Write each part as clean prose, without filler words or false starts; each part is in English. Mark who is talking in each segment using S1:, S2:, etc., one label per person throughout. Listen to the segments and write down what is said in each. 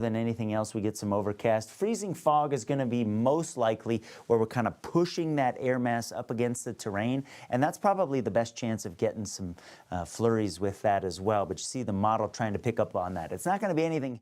S1: Than anything else, we get some overcast. Freezing fog is going to be most likely where we're kind of pushing that air mass up against the terrain, and that's probably the best chance of getting some flurries with that as well. But you see the model trying to pick up on that. It's not going to be anything.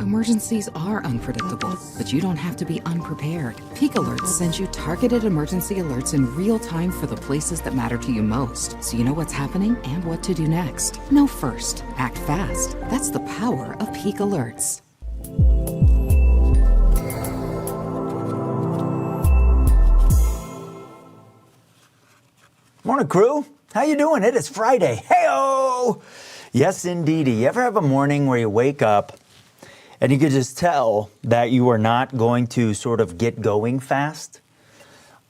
S2: Emergencies are unpredictable, but you don't have to be unprepared. Peak Alerts sends you targeted emergency alerts in real time for the places that matter to you most, so you know what's happening and what to do next. Know first, act fast. That's the power of Peak Alerts.
S1: Morning, crew. How you doing? It is Friday. Hey-o! Yes, indeedy. You ever have a morning where you wake up and you can just tell that you are not going to sort of get going fast?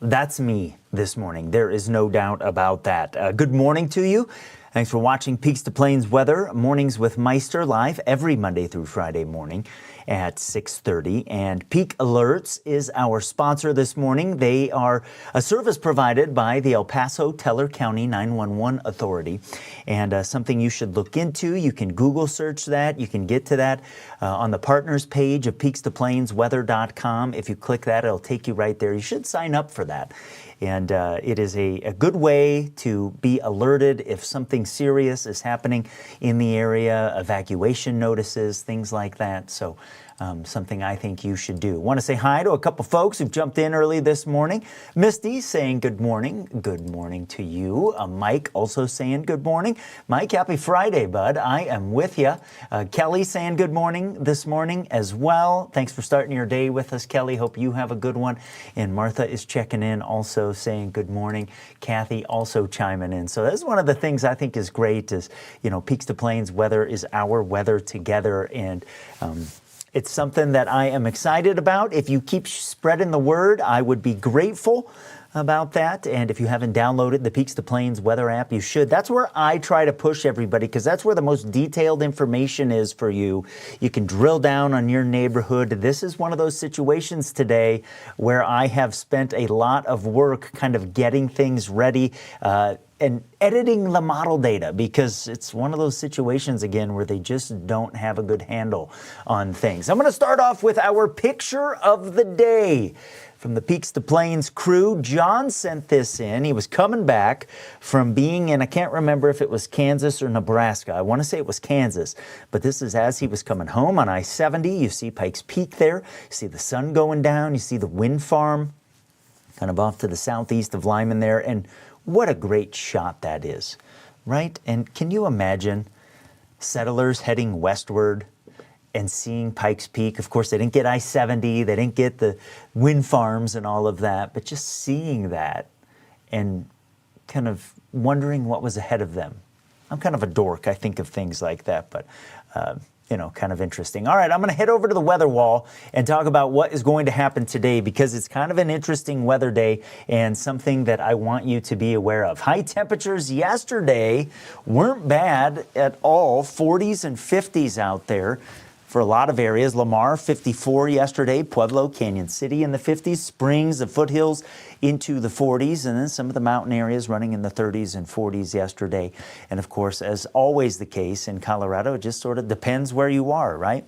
S1: That's me this morning. There is no doubt about that. Good morning to you. Thanks for watching Peaks2Plains Weather, mornings with Meister, live every Monday through Friday morning at 6:30. And Peak Alerts is our sponsor this morning. They are a service provided by the El Paso Teller County 911 Authority, and something you should look into. You can Google search that. You can get to that on the partners page of Peaks2PlainsWeather.com. If you click that, it'll take you right there. You should sign up for that. And it is a good way to be alerted if something serious is happening in the area, evacuation notices, things like that. So something I think you should do. Want to say hi to a couple folks who've jumped in early this morning. Misty saying good morning. Good morning to you. Mike also saying good morning. Mike, happy Friday, bud. I am with you. Kelly saying good morning this morning as well. Thanks for starting your day with us, Kelly. Hope you have a good one. And Martha is checking in, also saying good morning. Kathy also chiming in. So that's one of the things I think is great is, Peaks2Plains Weather is our weather together. And it's something that I am excited about. If you keep spreading the word, I would be grateful about that. And if you haven't downloaded the Peaks2Plains Weather app, you should. That's where I try to push everybody because that's where the most detailed information is for you. You can drill down on your neighborhood. This is one of those situations today where I have spent a lot of work kind of getting things ready and editing the model data because it's one of those situations, again, where they just don't have a good handle on things. I'm going to start off with our picture of the day from the Peaks2Plains crew. John sent this in. He was coming back from being in, I can't remember if it was Kansas or Nebraska. I want to say it was Kansas, but this is as he was coming home on I-70. You see Pikes Peak there. You see the sun going down. You see the wind farm kind of off to the southeast of Lyman there. And what a great shot that is, right? And can you imagine settlers heading westward and seeing Pikes Peak? Of course, they didn't get I-70, they didn't get the wind farms and all of that, but just seeing that and kind of wondering what was ahead of them. I'm kind of a dork. I think of things like that, but kind of interesting. All right, I'm going to head over to the weather wall and talk about what is going to happen today because it's kind of an interesting weather day and something that I want you to be aware of. High temperatures yesterday weren't bad at all, 40s and 50s out there for a lot of areas. Lamar, 54 yesterday. Pueblo, Canyon City in the 50s. Springs, the foothills into the 40s. And then some of the mountain areas running in the 30s and 40s yesterday. And of course, as always the case in Colorado, it just sort of depends where you are, right?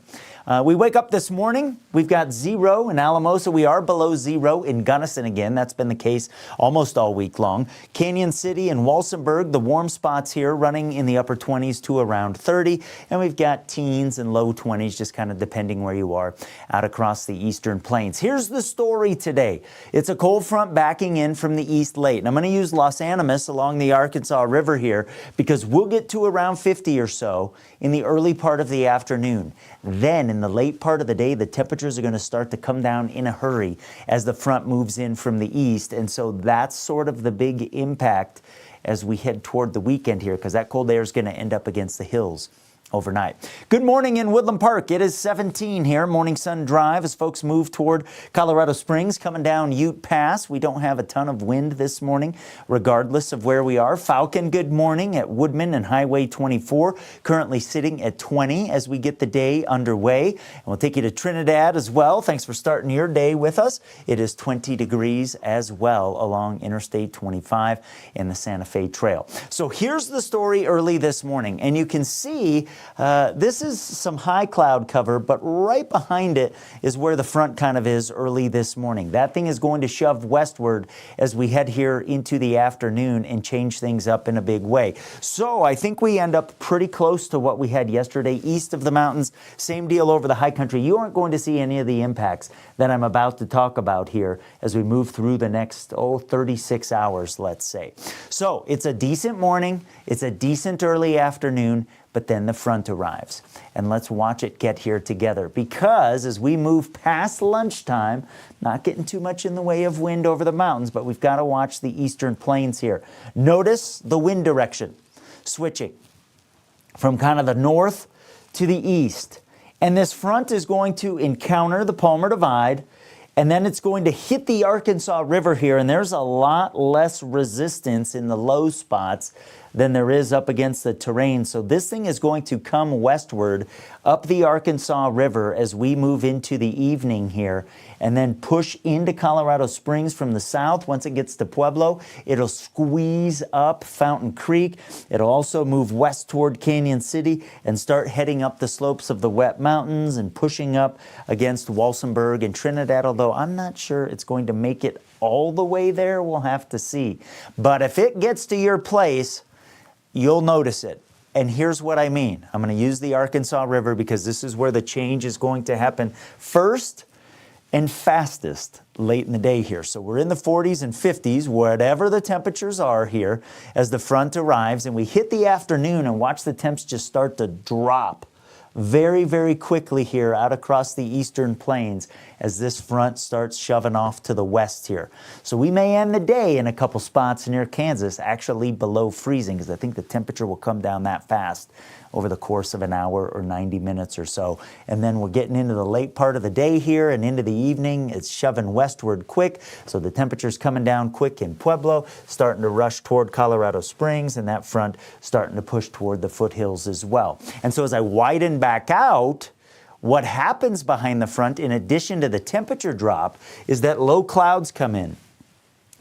S1: We wake up this morning, we've got 0 in Alamosa. We are below 0 in Gunnison again. That's been the case almost all week long. Canyon City and Walsenburg, the warm spots here running in the upper 20s to around 30. And we've got teens and low 20s, just kind of depending where you are out across the eastern plains. Here's the story today. It's a cold front backing in from the east late. And I'm going to use Los Animas along the Arkansas River here because we'll get to around 50 or so in the early part of the afternoon. Then in the late part of the day, the temperatures are going to start to come down in a hurry as the front moves in from the east. And so that's sort of the big impact as we head toward the weekend here because that cold air is going to end up against the hills overnight. Good morning in Woodland Park. It is 17 here, Morning Sun Drive, as folks move toward Colorado Springs, coming down Ute Pass. We don't have a ton of wind this morning, regardless of where we are. Falcon, good morning at Woodman and Highway 24, currently sitting at 20 as we get the day underway. And we'll take you to Trinidad as well. Thanks for starting your day with us. It is 20 degrees as well along Interstate 25 and the Santa Fe Trail. So here's the story early this morning, and you can see this is some high cloud cover, but right behind it is where the front kind of is early this morning. That thing is going to shove westward as we head here into the afternoon and change things up in a big way. So I think we end up pretty close to what we had yesterday east of the mountains. Same deal over the high country. You aren't going to see any of the impacts that I'm about to talk about here as we move through the next, 36 hours, let's say. So it's a decent morning. It's a decent early afternoon. But then the front arrives. And let's watch it get here together because as we move past lunchtime, not getting too much in the way of wind over the mountains, but we've got to watch the eastern plains here. Notice the wind direction switching from kind of the north to the east. And this front is going to encounter the Palmer Divide, and then it's going to hit the Arkansas River here, and there's a lot less resistance in the low spots than there is up against the terrain. So this thing is going to come westward up the Arkansas River as we move into the evening here and then push into Colorado Springs from the south. Once it gets to Pueblo, it'll squeeze up Fountain Creek. It'll also move west toward Canyon City and start heading up the slopes of the Wet Mountains and pushing up against Walsenburg and Trinidad, although I'm not sure it's going to make it all the way there. We'll have to see. But if it gets to your place, you'll notice it. And here's what I mean. I'm going to use the Arkansas River because this is where the change is going to happen first and fastest late in the day here. So we're in the 40s and 50s, whatever the temperatures are here as the front arrives, and we hit the afternoon and watch the temps just start to drop very, very quickly here out across the eastern plains as this front starts shoving off to the west here. So we may end the day in a couple spots near Kansas actually below freezing because I think the temperature will come down that fast over the course of an hour or 90 minutes or so. And then we're getting into the late part of the day here and into the evening. It's shoving westward quick, so the temperature's coming down quick in Pueblo, starting to rush toward Colorado Springs, and that front starting to push toward the foothills as well. And so as I widen back out, what happens behind the front, in addition to the temperature drop, is that low clouds come in.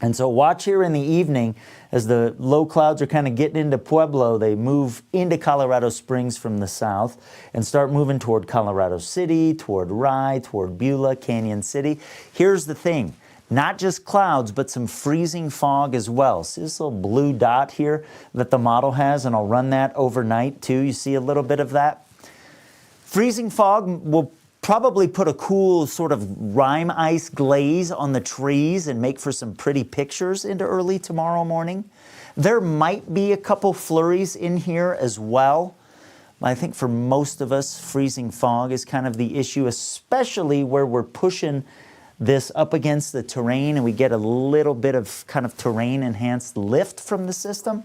S1: And so watch here in the evening as the low clouds are kind of getting into Pueblo. They move into Colorado Springs from the south and start moving toward Colorado City, toward Rye, toward Beulah, Canyon City. Here's the thing. Not just clouds, but some freezing fog as well. See this little blue dot here that the model has, and I'll run that overnight too. You see a little bit of that? Freezing fog will probably put a cool sort of rime ice glaze on the trees and make for some pretty pictures into early tomorrow morning. There might be a couple flurries in here as well. I think for most of us, freezing fog is kind of the issue, especially where we're pushing this up against the terrain and we get a little bit of kind of terrain enhanced lift from the system.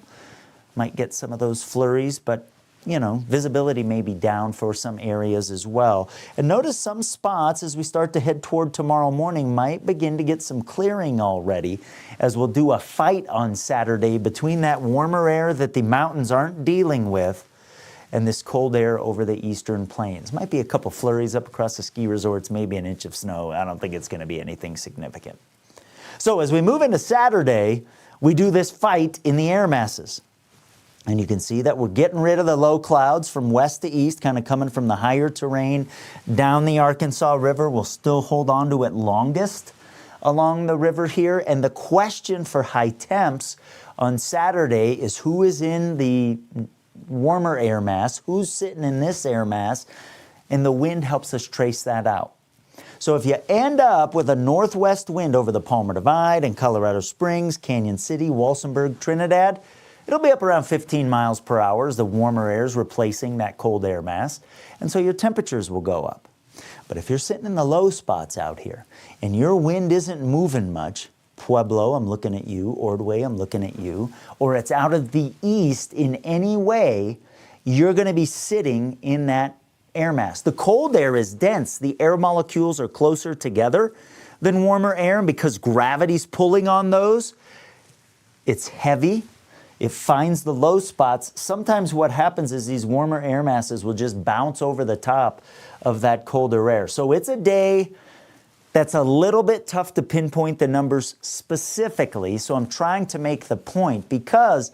S1: Might get some of those flurries, but you know, visibility may be down for some areas as well. And notice some spots as we start to head toward tomorrow morning might begin to get some clearing already, as we'll do a fight on Saturday between that warmer air that the mountains aren't dealing with and this cold air over the eastern plains. Might be a couple flurries up across the ski resorts, maybe an inch of snow. I don't think it's going to be anything significant. So as we move into Saturday, we do this fight in the air masses. And you can see that we're getting rid of the low clouds from west to east, kind of coming from the higher terrain down the Arkansas River. We'll still hold on to it longest along the river here. And the question for high temps on Saturday is who is in the warmer air mass, who's sitting in this air mass, and the wind helps us trace that out. So if you end up with a northwest wind over the Palmer Divide and Colorado Springs, Canyon City, Walsenburg, Trinidad, it'll be up around 15 miles per hour as the warmer air is replacing that cold air mass, and so your temperatures will go up. But if you're sitting in the low spots out here and your wind isn't moving much, Pueblo, I'm looking at you, Ordway, I'm looking at you, or it's out of the east in any way, you're going to be sitting in that air mass. The cold air is dense. The air molecules are closer together than warmer air, and because gravity's pulling on those, it's heavy. It finds the low spots. Sometimes what happens is these warmer air masses will just bounce over the top of that colder air. So it's a day that's a little bit tough to pinpoint the numbers specifically. So I'm trying to make the point because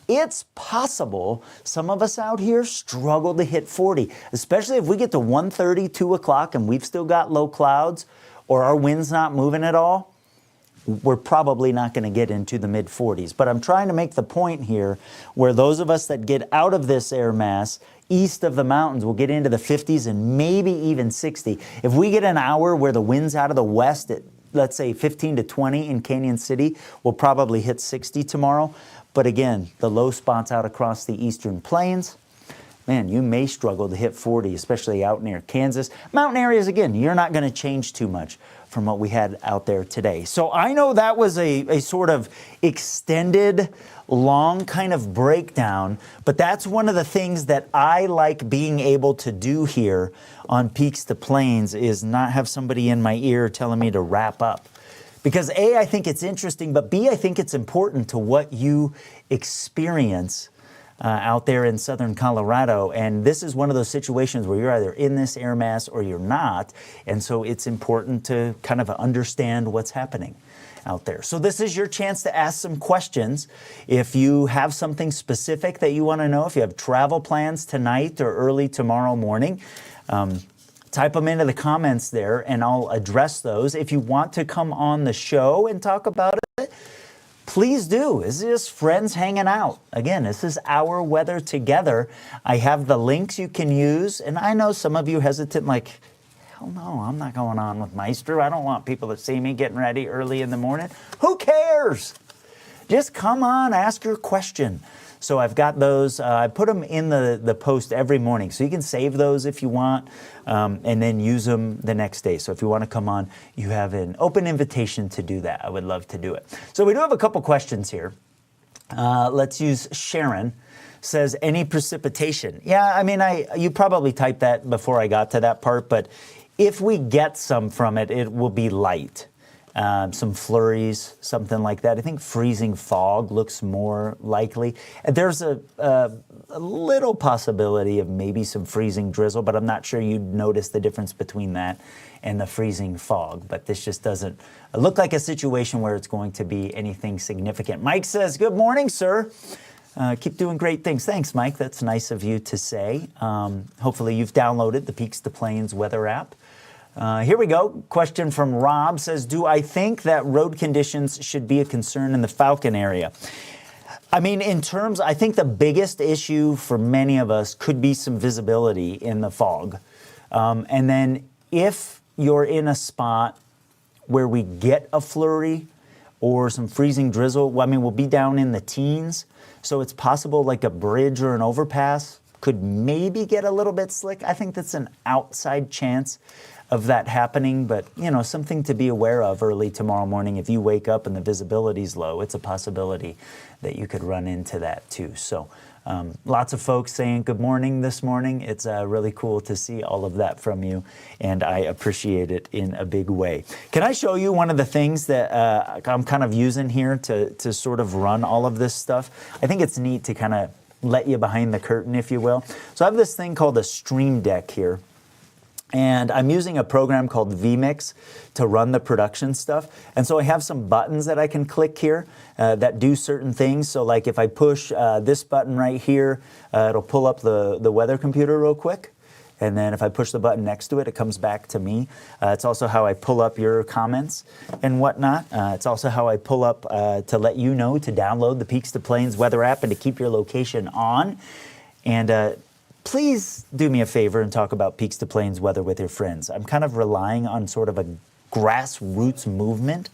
S1: it's possible some of us out here struggle to hit 40, especially if we get to 1:30, 2 o'clock and we've still got low clouds or our wind's not moving at all. We're probably not going to get into the mid-40s. But I'm trying to make the point here where those of us that get out of this air mass east of the mountains will get into the 50s and maybe even 60. If we get an hour where the wind's out of the west at, let's say, 15 to 20 in Canyon City, we'll probably hit 60 tomorrow. But again, the low spots out across the eastern plains, man, you may struggle to hit 40, especially out near Kansas. Mountain areas, again, you're not going to change too much from what we had out there today. So I know that was a sort of extended, long kind of breakdown, but that's one of the things that I like being able to do here on Peaks to Plains is not have somebody in my ear telling me to wrap up. Because A, I think it's interesting, but B, I think it's important to what you experience out there in southern Colorado. And this is one of those situations where you're either in this air mass or you're not. And so it's important to kind of understand what's happening out there. So this is your chance to ask some questions. If you have something specific that you want to know, if you have travel plans tonight or early tomorrow morning, type them into the comments there and I'll address those. If you want to come on the show and talk about it, please do. It's just friends hanging out. Again, this is our weather together. I have the links you can use, and I know some of you hesitant, like, hell no, I'm not going on with Meister. I don't want people to see me getting ready early in the morning. Who cares? Just come on, ask your question. So I've got those, I put them in the post every morning. So you can save those if you want, and then use them the next day. So if you want to come on, you have an open invitation to do that. I would love to do it. So we do have a couple questions here. Let's use Sharon. Says, any precipitation? Yeah, I mean, you probably typed that before I got to that part, but if we get some from it, it will be light. Some flurries, something like that. I think freezing fog looks more likely. There's a little possibility of maybe some freezing drizzle, but I'm not sure you'd notice the difference between that and the freezing fog. But this just doesn't look like a situation where it's going to be anything significant. Mike says, good morning, sir. Keep doing great things. Thanks, Mike. That's nice of you to say. Hopefully you've downloaded the Peaks2Plains Weather app. Here we go. Question from Rob says, do I think that road conditions should be a concern in the Falcon area? I mean, I think the biggest issue for many of us could be some visibility in the fog. And then if you're in a spot where we get a flurry or some freezing drizzle, well, I mean, we'll be down in the teens. So it's possible like a bridge or an overpass could maybe get a little bit slick. I think that's an outside chance of that happening, but something to be aware of early tomorrow morning. If you wake up and the visibility's low, it's a possibility that you could run into that too. So lots of folks saying good morning this morning. It's really cool to see all of that from you, and I appreciate it in a big way. Can I show you one of the things that I'm kind of using here to sort of run all of this stuff? I think it's neat to kind of let you behind the curtain, if you will. So I have this thing called a Stream Deck here. And I'm using a program called vmix to run the production stuff. And so I have some buttons that I can click here that do certain things. So like if I push this button right here, it'll pull up the weather computer real quick. And then if I push the button next to it, it comes back to me. It's also how I pull up your comments and whatnot. It's also how I pull up to let you know to download the Peaks2Plains Weather app and to keep your location on. And please do me a favor and talk about Peaks2Plains Weather with your friends. I'm kind of relying on sort of a grassroots movement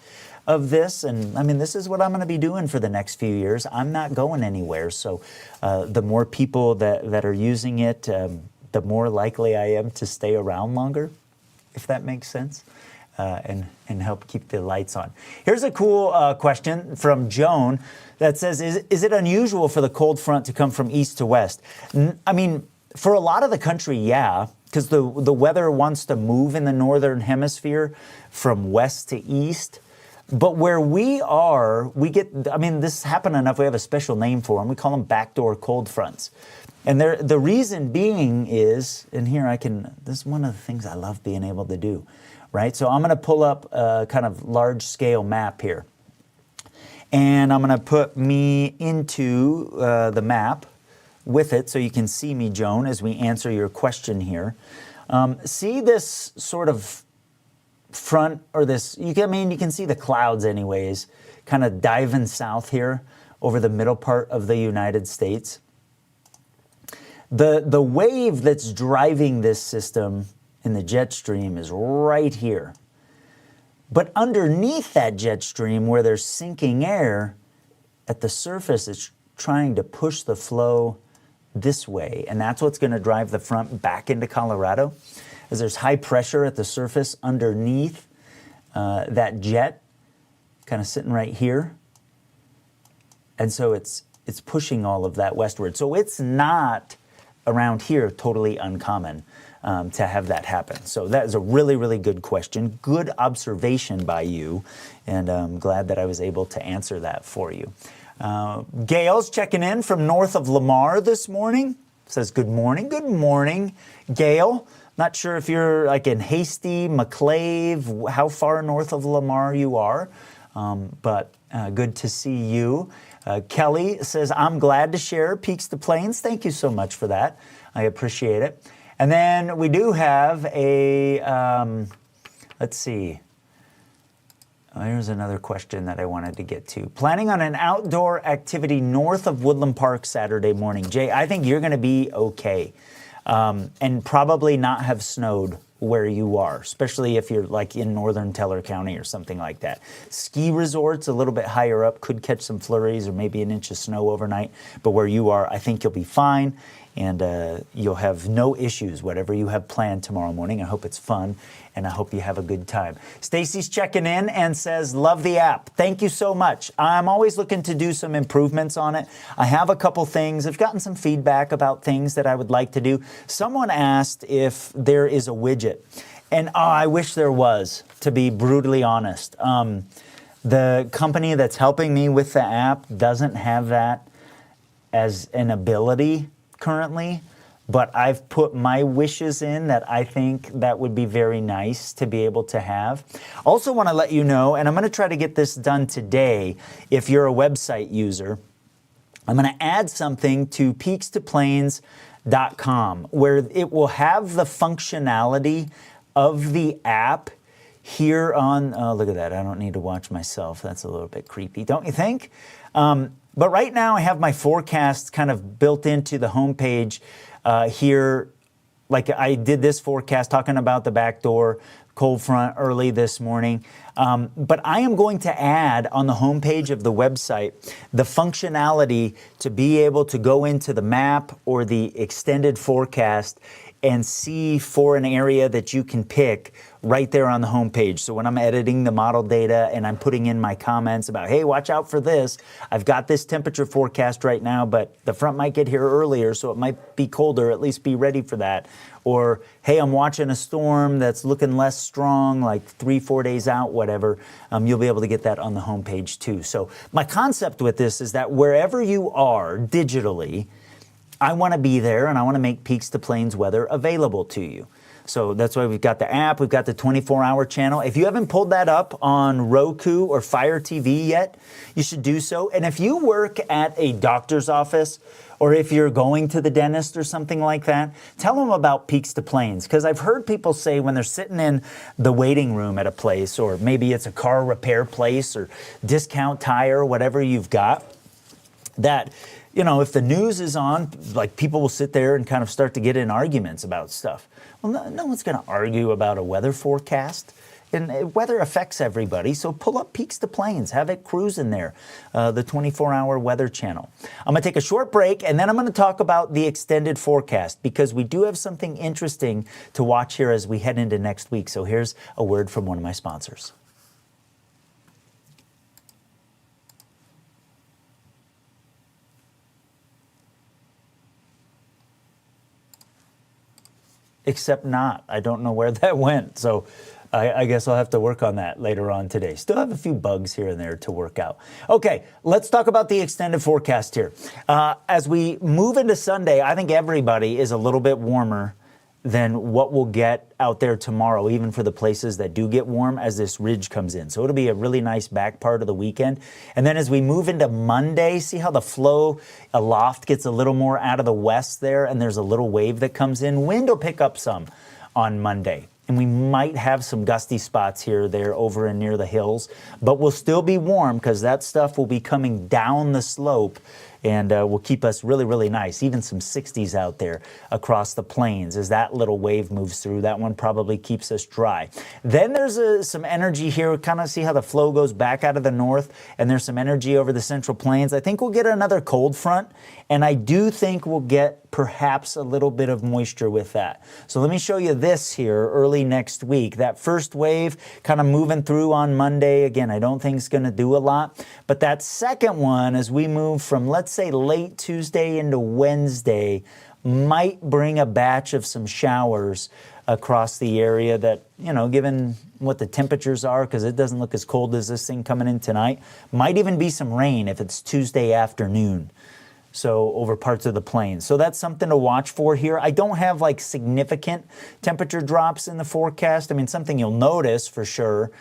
S1: of this. And I mean, this is what I'm going to be doing for the next few years. I'm not going anywhere. So the more people that are using it, the more likely I am to stay around longer, if that makes sense, and help keep the lights on. Here's a cool question from Joan that says, is it unusual for the cold front to come from east to west? I mean, for a lot of the country, yeah, because the weather wants to move in the northern hemisphere from west to east. But where we are, we get, I mean, this happened enough, we have a special name for them. We call them backdoor cold fronts. And the reason being is, and here this is one of the things I love being able to do, right? So I'm going to pull up a kind of large scale map here. And I'm going to put me into the map with it so you can see me, Joan, as we answer your question here. See this sort of front, or this, you can see the clouds anyways, kind of diving south here over the middle part of the United States. The wave that's driving this system in the jet stream is right here. But underneath that jet stream, where there's sinking air, at the surface, it's trying to push the flow this way. And that's what's going to drive the front back into Colorado, as there's high pressure at the surface underneath that jet, kind of sitting right here. And so it's pushing all of that westward. So it's not around here totally uncommon to have that happen. So that is a really, really good question. Good observation by you. And I'm glad that I was able to answer that for you. Gail's checking in from north of Lamar this morning. Says, good morning. Good morning, Gail. Not sure if you're like in Hasty, McClave, how far north of Lamar you are, but good to see you. Kelly says, I'm glad to share Peaks2Plains. Thank you so much for that. I appreciate it. And then we do have a, let's see, Here's another question that I wanted to get to. Planning on an outdoor activity north of Woodland Park Saturday morning. Jay, I think you're going to be okay, and probably not have snowed where you are, especially if you're like in northern Teller County or something like that. Ski resorts a little bit higher up could catch some flurries or maybe an inch of snow overnight, but where you are, I think you'll be fine, and you'll have no issues, whatever you have planned tomorrow morning. I hope it's fun, and I hope you have a good time. Stacy's checking in and says, love the app. Thank you so much. I'm always looking to do some improvements on it. I have a couple things. I've gotten some feedback about things that I would like to do. Someone asked if there is a widget, and I wish there was, to be brutally honest. The company that's helping me with the app doesn't have that as an ability currently, but I've put my wishes in that I think that would be very nice to be able to have. Also want to let you know, and I'm going to try to get this done today, if you're a website user, I'm going to add something to Peaks2Plains.com where it will have the functionality of the app here on, oh, look at that. I don't need to watch myself. That's a little bit creepy, don't you think? But right now I have my forecast kind of built into the homepage here. Like I did this forecast talking about the back door cold front early this morning. But I am going to add on the homepage of the website the functionality to be able to go into the map or the extended forecast and see for an area that you can pick right there on the homepage. So when I'm editing the model data and I'm putting in my comments about, hey, watch out for this, I've got this temperature forecast right now, but the front might get here earlier, so it might be colder, at least be ready for that. Or, hey, I'm watching a storm that's looking less strong, like 3-4 days out, whatever. You'll be able to get that on the homepage too. So my concept with this is that wherever you are digitally, I want to be there, and I want to make Peaks2Plains Weather available to you. So that's why we've got the app, we've got the 24-hour channel. If you haven't pulled that up on Roku or Fire TV yet, you should do so. And if you work at a doctor's office, or if you're going to the dentist or something like that, tell them about Peaks2Plains, because I've heard people say when they're sitting in the waiting room at a place, or maybe it's a car repair place or discount tire, whatever you've got, that, you know, if the news is on, like people will sit there and kind of start to get in arguments about stuff. Well, no one's going to argue about a weather forecast. And weather affects everybody, so pull up Peaks2Plains, have it cruising there, the 24-hour weather channel. I'm going to take a short break, and then I'm going to talk about the extended forecast, because we do have something interesting to watch here as we head into next week. So here's a word from one of my sponsors. Except not. I don't know where that went. So I guess I'll have to work on that later on today. Still have a few bugs here and there to work out. Okay, let's talk about the extended forecast here. As we move into Sunday, I think everybody is a little bit warmer than what we'll get out there tomorrow, even for the places that do get warm as this ridge comes in. So it'll be a really nice back part of the weekend. And then as we move into Monday, see how the flow aloft gets a little more out of the west there, and there's a little wave that comes in. Wind will pick up some on Monday, and we might have some gusty spots here or there over and near the hills, but we'll still be warm because that stuff will be coming down the slope and will keep us really, really nice. Even some 60s out there across the plains as that little wave moves through. That one probably keeps us dry. Then there's some energy here. Kind of see how the flow goes back out of the north, and there's some energy over the central plains. I think we'll get another cold front, and I do think we'll get perhaps a little bit of moisture with that. So let me show you this here early next week. That first wave kind of moving through on Monday. Again, I don't think it's going to do a lot. But that second one, as we move from, let's say, late Tuesday into Wednesday, might bring a batch of some showers across the area that, you know, given what the temperatures are, because it doesn't look as cold as this thing coming in tonight, might even be some rain if it's Tuesday afternoon. So over parts of the plains. So that's something to watch for here. I don't have like significant temperature drops in the forecast. I mean, something you'll notice for sure.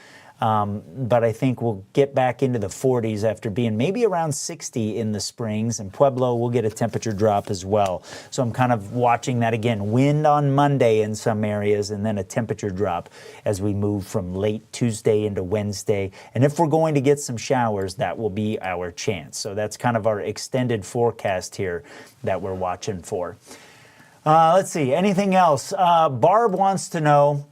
S1: but I think we'll get back into the 40s after being maybe around 60 in the springs, and Pueblo will get a temperature drop as well. So I'm kind of watching that again. Wind on Monday in some areas, and then a temperature drop as we move from late Tuesday into Wednesday. And if we're going to get some showers, that will be our chance. So that's kind of our extended forecast here that we're watching for. Let's see, anything else? Barb wants to know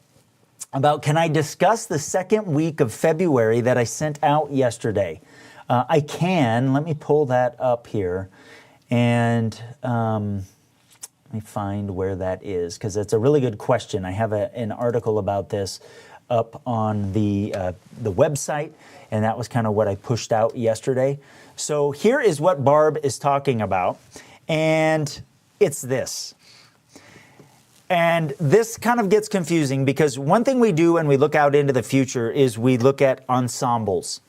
S1: about, can I discuss the second week of February that I sent out yesterday? I can. Let me pull that up here. And let me find where that is, because it's a really good question. I have an article about this up on the website, and that was kind of what I pushed out yesterday. So here is what Barb is talking about, and it's this. And this kind of gets confusing because one thing we do when we look out into the future is we look at ensembles.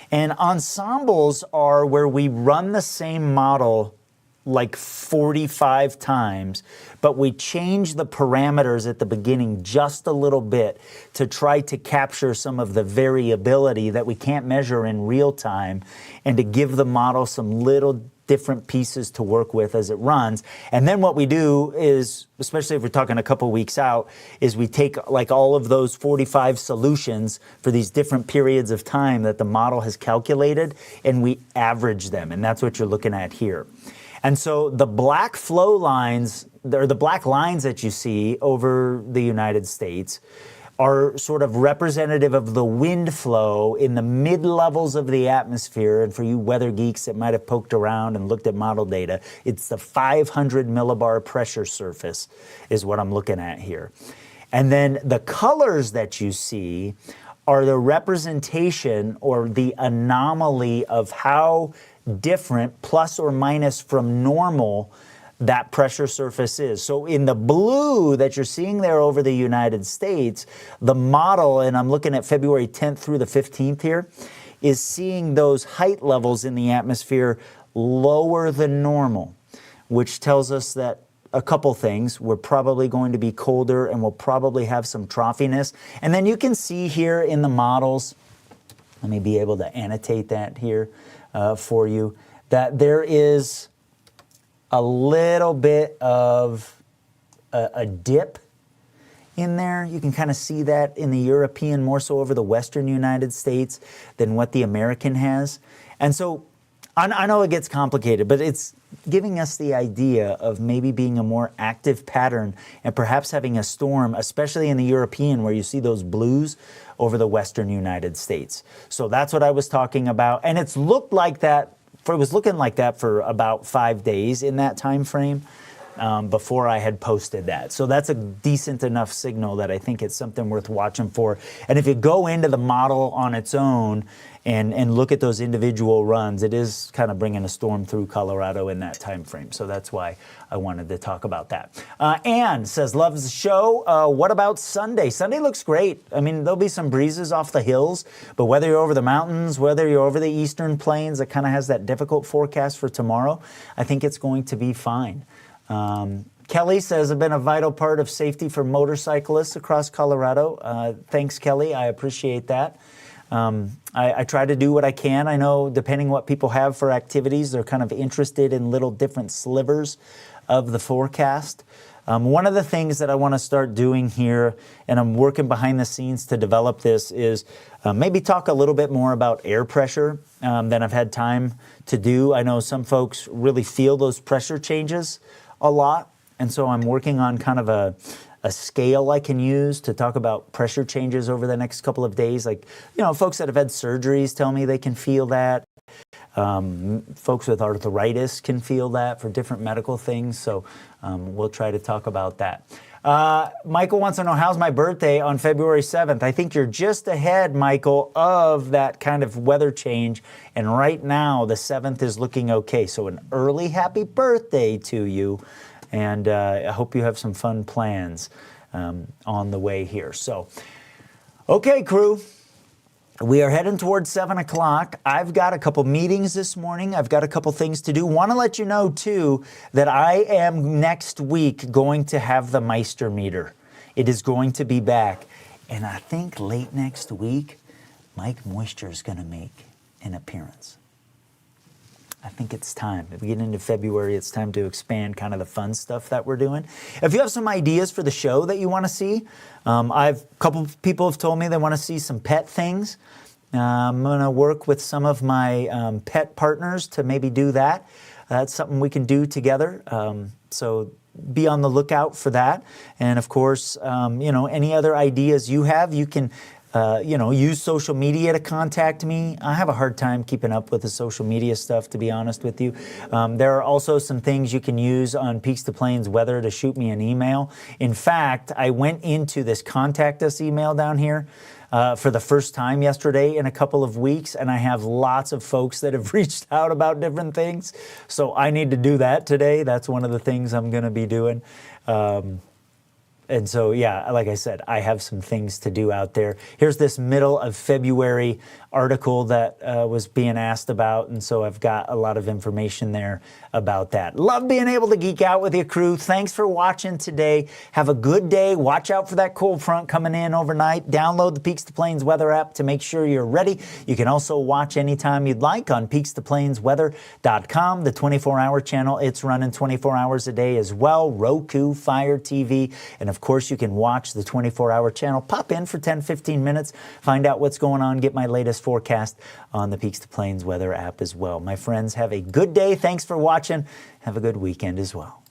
S1: And ensembles are where we run the same model like 45 times, but we change the parameters at the beginning just a little bit to try to capture some of the variability that we can't measure in real time, and to give the model some little different pieces to work with as it runs. And then what we do is, especially if we're talking a couple weeks out, is we take like all of those 45 solutions for these different periods of time that the model has calculated, and we average them. And that's what you're looking at here. And so the black flow lines, or the black lines that you see over the United States, are sort of representative of the wind flow in the mid-levels of the atmosphere. And for you weather geeks that might have poked around and looked at model data, it's the 500 millibar pressure surface is what I'm looking at here. And then the colors that you see are the representation or the anomaly of how different, plus or minus from normal, that pressure surface is. So in the blue that you're seeing there over the United States, the model, and I'm looking at February 10th through the 15th here, is seeing those height levels in the atmosphere lower than normal, which tells us that a couple things. We're probably going to be colder, and we'll probably have some troughiness. And then you can see here in the models, let me be able to annotate that here for you, that there is a little bit of a dip in there. You can kind of see that in the European, more so over the Western United States than what the American has. And so I know it gets complicated, but it's giving us the idea of maybe being a more active pattern and perhaps having a storm, especially in the European where you see those blues over the Western United States. So that's what I was talking about. And it's looked like that. It was looking like that for about 5 days in that time frame before I had posted that. So that's a decent enough signal that I think it's something worth watching for. And if you go into the model on its own and look at those individual runs, it is kind of bringing a storm through Colorado in that time frame. So that's why I wanted to talk about that. Ann says, loves the show. What about Sunday? Sunday looks great. I mean, there'll be some breezes off the hills, but whether you're over the mountains, whether you're over the eastern plains, it kind of has that difficult forecast for tomorrow. I think it's going to be fine. Kelly says, I've been a vital part of safety for motorcyclists across Colorado. Thanks, Kelly. I appreciate that. I try to do what I can. I know depending what people have for activities, they're kind of interested in little different slivers of the forecast. One of the things that I want to start doing here, and I'm working behind the scenes to develop this, is maybe talk a little bit more about air pressure than I've had time to do. I know some folks really feel those pressure changes a lot, and so I'm working on kind of a scale I can use to talk about pressure changes over the next couple of days. Like, you know, folks that have had surgeries tell me they can feel that. Folks with arthritis can feel that for different medical things. So we'll try to talk about that. Michael wants to know, how's my birthday on February 7th? I think you're just ahead, Michael, of that kind of weather change. And right now, the 7th is looking okay. So an early happy birthday to you. And I hope you have some fun plans on the way here. So, okay, crew. We are heading towards 7 o'clock. I've got a couple meetings this morning. I've got a couple things to do. Want to let you know, too, that I am next week going to have the Meister meter. It is going to be back. And I think late next week, Meister is going to make an appearance. I think it's time. If we get into February, it's time to expand kind of the fun stuff that we're doing. If you have some ideas for the show that you want to see, a couple of people have told me they want to see some pet things. I'm going to work with some of my pet partners to maybe do that. That's something we can do together. So be on the lookout for that. And of course, any other ideas you have, you can use social media to contact me. I have a hard time keeping up with the social media stuff, to be honest with you. There are also some things you can use on Peaks2Plains Weather to shoot me an email. In fact, I went into this contact us email down here for the first time yesterday in a couple of weeks, and I have lots of folks that have reached out about different things. So I need to do that today. That's one of the things I'm going to be doing. And so, yeah, like I said, I have some things to do out there. Here's this middle of February article that was being asked about, and so I've got a lot of information there about that. Love being able to geek out with you, crew. Thanks for watching today. Have a good day. Watch out for that cold front coming in overnight. Download the Peaks2Plains Weather app to make sure you're ready. You can also watch anytime you'd like on Peaks2PlainsWeather.com, the 24-hour channel. It's running 24 hours a day as well. Roku, Fire TV, and of course, you can watch the 24-hour channel. Pop in for 10, 15 minutes, find out what's going on, get my latest forecast on the Peaks2Plains Weather app as well. My friends, have a good day. Thanks for watching. Have a good weekend as well.